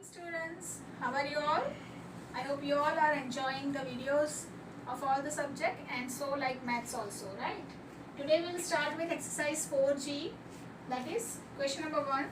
students, how are you all? I hope you all are enjoying the videos of all the subject and so like maths also, right? Today we will start with exercise 4G, that is question number 1.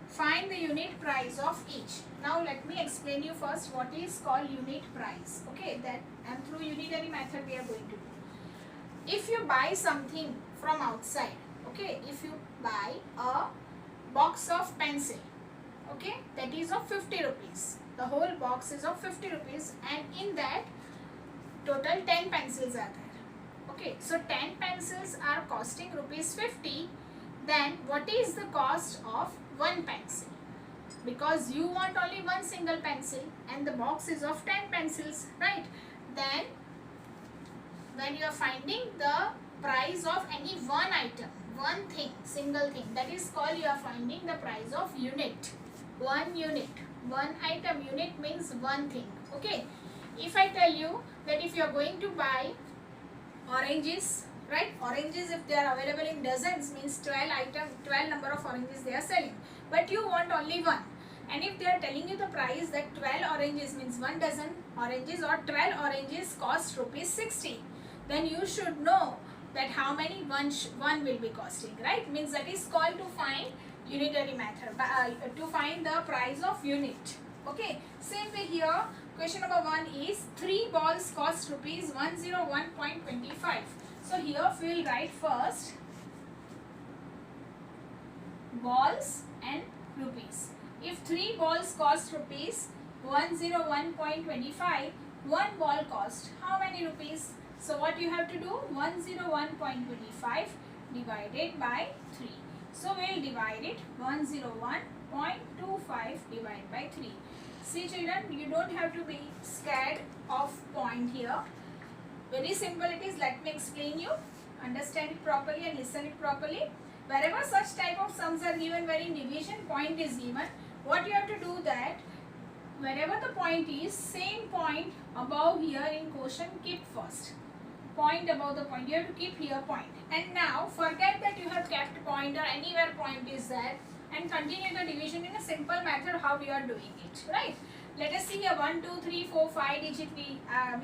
Find the unit price of each. Now let me explain you first what is called unit price. Okay, that and through unitary method we are going to do. If you buy something from outside, okay, if you buy a box of pencil, okay, that is of 50 rupees. The whole box is of 50 rupees and in that total 10 pencils are there. Okay, so 10 pencils are costing rupees 50. Then what is the cost of one pencil? Because you want only one single pencil and the box is of 10 pencils, right? Then when you are finding the price of any one item, one thing, single thing, that is called you are finding the price of unit. One unit, one item. Unit means one thing. Okay, if I tell you that if you are going to buy oranges, right, oranges if they are available in dozens means 12 number of oranges they are selling, but you want only one, and if they are telling you the price that 12 oranges means 1 dozen oranges or 12 oranges cost rupees 60, then you should know that how many one will be costing, right? Means that is called to find unitary method, to find the price of unit. Okay, same way here question number 1 is 3 balls cost rupees 101.25. so here we will write first balls and rupees. If 3 balls cost rupees 101.25, one ball cost how many rupees? So what you have to do, 101.25 divided by 3. So we will divide it 101.25 divided by 3. See children, you don't have to be scared of point here. Very simple it is. Let me explain you. Understand it properly and listen it properly. Wherever such type of sums are given where in division point is given, what you have to do that wherever the point is, same point above here in quotient keep first. Point above the point, you have to keep here point. And now forget that you have kept point or anywhere point is there and continue the division in a simple method how we are doing it, right? Let us see here 1, 2, 3, 4, 5 digit we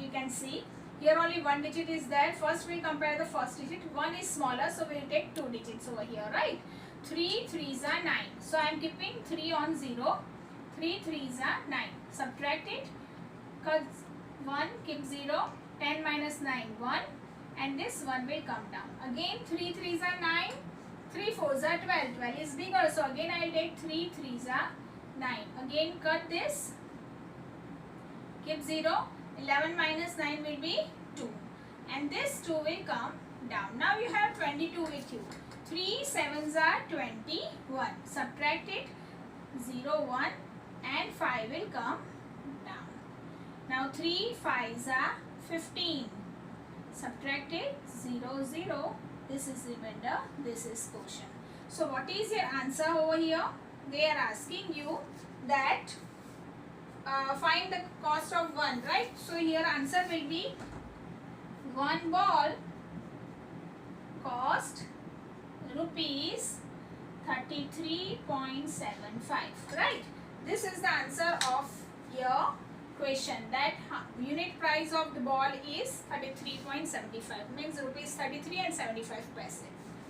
can see. Here only one digit is there. First we compare the first digit. 1 is smaller, so we will take 2 digits over here, right? 3 3s are 9. So I am keeping 3 on 0. 3 3s are 9. Subtract it. Because 1 keep 0. 10 minus 9, 1. And this 1 will come down. Again 3 3s are 9. 3 4s are 12. 12 is bigger. So again I will take 3 3s are 9. Again cut this. Keep 0. 11 minus 9 will be 2. And this 2 will come down. Now you have 22 with you. 3 7s are 21. Subtract it. 0 1 and 5 will come down. Now 3 5s are 15. Subtract it. 0 0. This is remainder. This is quotient. So what is your answer over here? They are asking you that find the cost of 1, right? So here answer will be 1 ball cost rupees 33.75, right? This is the answer of your question, that unit price of the ball is 33.75, means rupees 33 and 75 paise.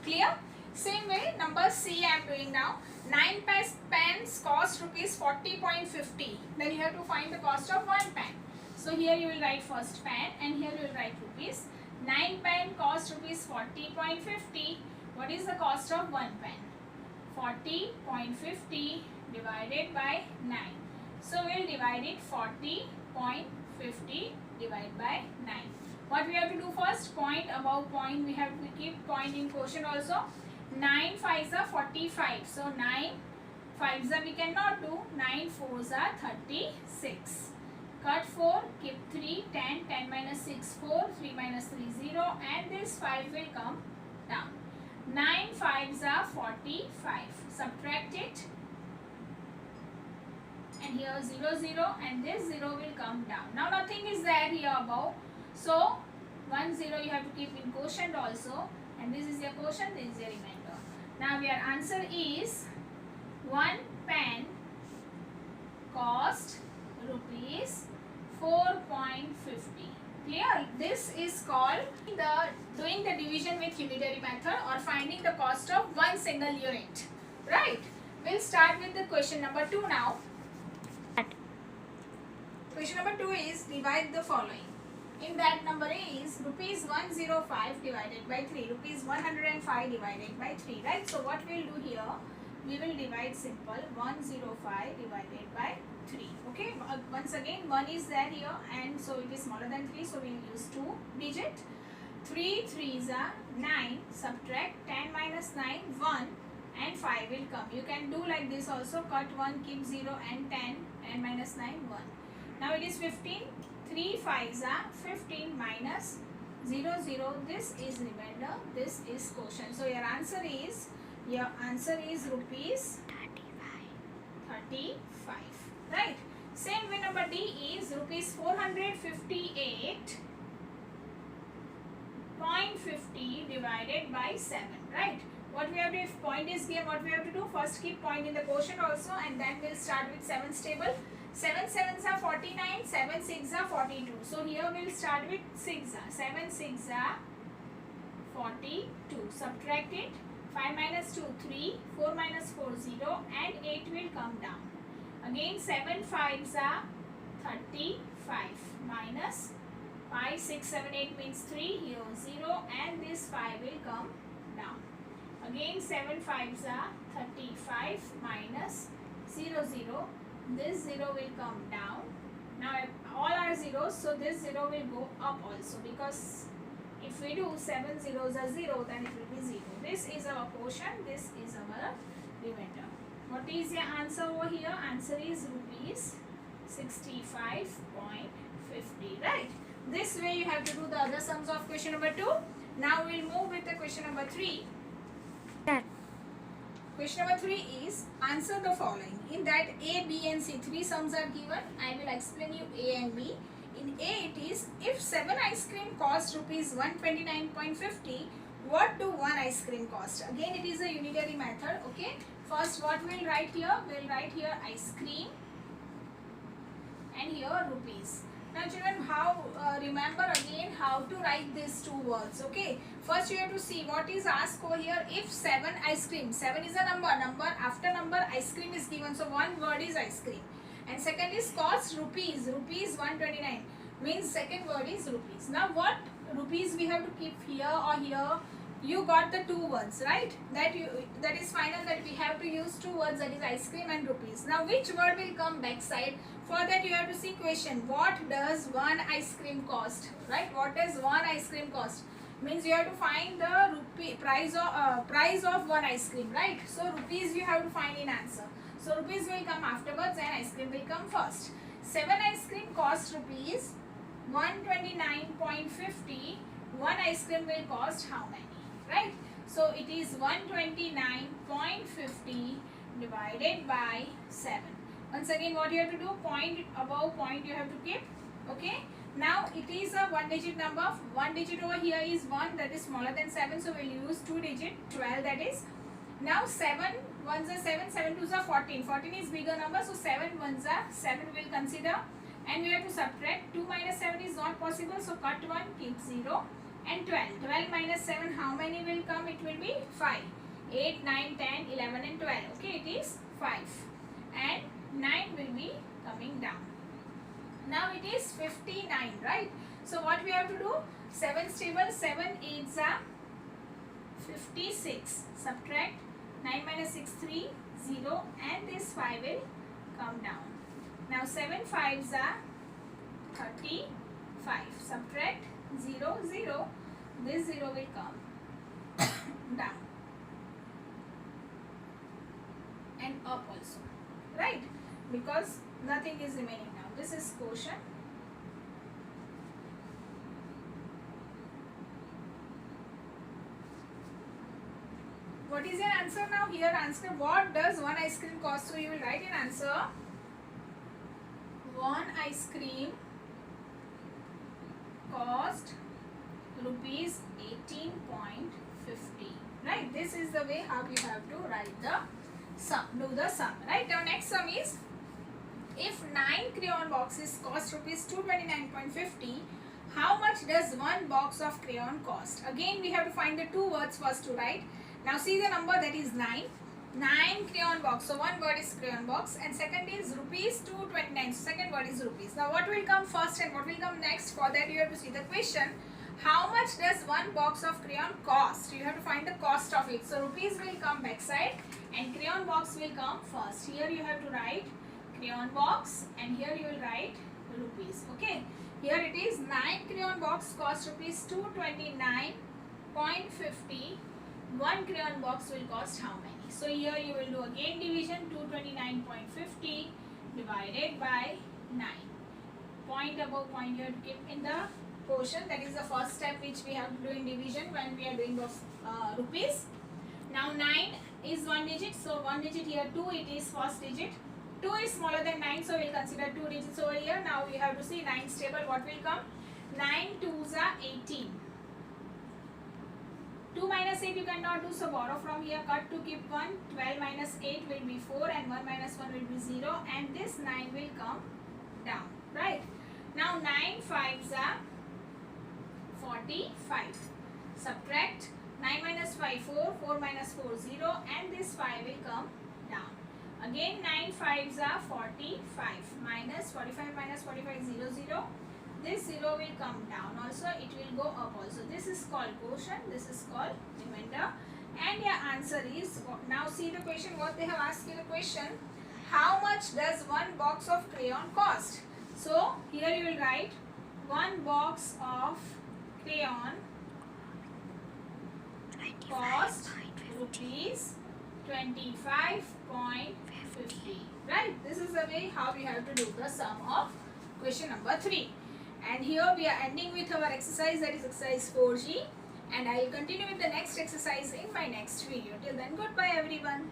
Clear? Same way number C I am doing now. 9 pens cost rupees 40.50. Then you have to find the cost of one pen. So here you will write first pen and here you will write rupees. 9 pen cost rupees 40.50. What is the cost of one pen? 40.50 divided by 9. So we will divide it 40.50 divided by 9. What we have to do first? Point above point. We have to keep point in quotient also. 9 5s are 45. So 9 5s are we cannot do. 9 4s are 36. Cut 4. Keep 3. 10. 10 minus 6 4. 3 minus 3 0. And this 5 will come down. 9 5s are 45. Subtract it. And here 0 0 and this 0 will come down. Now nothing is there here above. So 1 0 you have to keep in quotient also. And this is your quotient, this is your remainder. Now your answer is 1 pen cost this is called doing the division with unitary method or finding the cost of one single unit. Right? We'll start with the question number 2 now. Question number 2 is divide the following. In that number is rupees 105 divided by 3, rupees 105 divided by 3, right? So what we'll do here, we will divide simple 105 divided by 3. Okay, once again 1 is there here and so it is smaller than 3, so we'll use 2 digit. 3 3s are 9, subtract 10 minus 9, 1 and 5 will come. You can do like this also, cut 1, keep 0 and 10 and minus 9, 1. Now it is 15, 3 5s are 15 minus 0 0, this is remainder, this is quotient. So your answer is rupees 35, right? Same way number D is rupees 458.50 divided by 7, right? What we have to, if point is given, what we have to do, first keep point in the quotient also and then we'll start with 7's table. 7 7s are 49, 7 6 are 42. So here we'll start with 6 are. 7 6 are 42. Subtract it. 5 minus 2 3, 4 minus 4 0 and 8 will come down. Again 7 5s are 35 minus 5 6 7 8 means 3, here 0 and this 5 will come down. Again 7 5s are 35 minus 0 0. This 0 will come down. Now all are zeros, so this 0 will go up also, because if we do 7 zeros are 0, then it will be 0. This is our quotient, this is our remainder. What is your answer over here? Answer is rupees 65.50, right? This way you have to do the other sums of question number 2. Now we will move with the question number 3. Question number 3 is answer the following. In that A, B and C, 3 sums are given. I will explain you A and B. In A it is, if 7 ice cream costs rupees 129.50, what do 1 ice cream cost? Again it is a unitary method. Okay. First what we will write here? We will write here ice cream and here rupees. Now children, how remember again how to write these two words. Okay. First you have to see what is asked over here. If 7 ice cream, 7 is a number after number ice cream is given. So one word is ice cream. And second is cost rupees 129 means second word is rupees. Now what rupees we have to keep here or here? You got the 2 words, right? That is final, that we have to use 2 words, that is ice cream and rupees. Now which word will come backside? For that you have to see question. What does 1 ice cream cost? Right? What does 1 ice cream cost? Means you have to find the price of 1 ice cream, right? So rupees you have to find in answer. So rupees will come afterwards and ice cream will come first. 7 ice cream costs rupees 129.50. 1 ice cream will cost how many? Right? So it is 129.50 divided by 7. Once again what you have to do, point above point you have to keep. Okay. Now it is a 1 digit number. 1 digit over here is 1, that is smaller than 7. So we will use 2 digit, 12 that is. Now 7 1s are 7, 7 2s are 14. 14 is bigger number, so 7 1s are 7 will consider. And we have to subtract. 2 minus 7 is not possible, so cut 1, keep 0. And 12. 12 minus 7, how many will come? It will be 5. 8, 9, 10, 11 and 12. Okay, it is 5. And 9 will be coming down. Now it is 59, right? So what we have to do? 7's table, 7 8s are 56. Subtract 9 minus 6, 3, 0 and this 5 will come down. Now 7 5s are 35. Subtract 0, 0. This 0 will come down and up also, right? Because nothing is remaining now. This is quotient. What is your answer now? Here answer, what does 1 ice cream cost? So you will write an answer. 1 ice cream cost rupees 18.50. Right? This is the way how you have to write the sum. Do the sum. Right? Now next sum is, if 9 crayon boxes cost rupees 229.50, How much does one box of crayon cost? Again we have to find the two words first to write. Now see the number, that is 9. 9 crayon box. So one word is crayon box and second is rupees 229. So second word is rupees. Now what will come first and what will come next? For that you have to see the question. How much does one box of crayon cost? You have to find the cost of it. So rupees will come back side and crayon box will come first. Here you have to write crayon box and here you will write rupees. Okay. Here it is 9 crayon box cost rupees 229.50. One crayon box will cost how many? So here you will do again division. 229.50 divided by 9. Point above point you have to keep in the quotient. That is the first step which we have to do in division when we are doing of rupees. Now 9 is one digit. So one digit here, 2 it is first digit. 2 is smaller than 9, so we will consider 2 digits over here. Now we have to see 9 table. What will come? 9 2s are 18. 2 minus 8 you cannot do, so borrow from here, cut to keep 1. 12 minus 8 will be 4 and 1 minus 1 will be 0 and this 9 will come down, right? Now 9 5s are 45. Subtract 9 minus 5 4, 4 minus 4 0 and this 5 will come down. Again 9 5s are 45 minus 45 minus 45 0 0. This 0 will come down also, it will go up also. This is called quotient, this is called remainder and your answer is, now see the question what they have asked you the question. How much does one box of crayon cost? So here you will write one box of crayon cost rupees 25.50. Right, this is the way how we have to do the sum of question number 3. And here we are ending with our exercise, that is exercise 4G, and I will continue with the next exercise in my next video. Till then, goodbye everyone.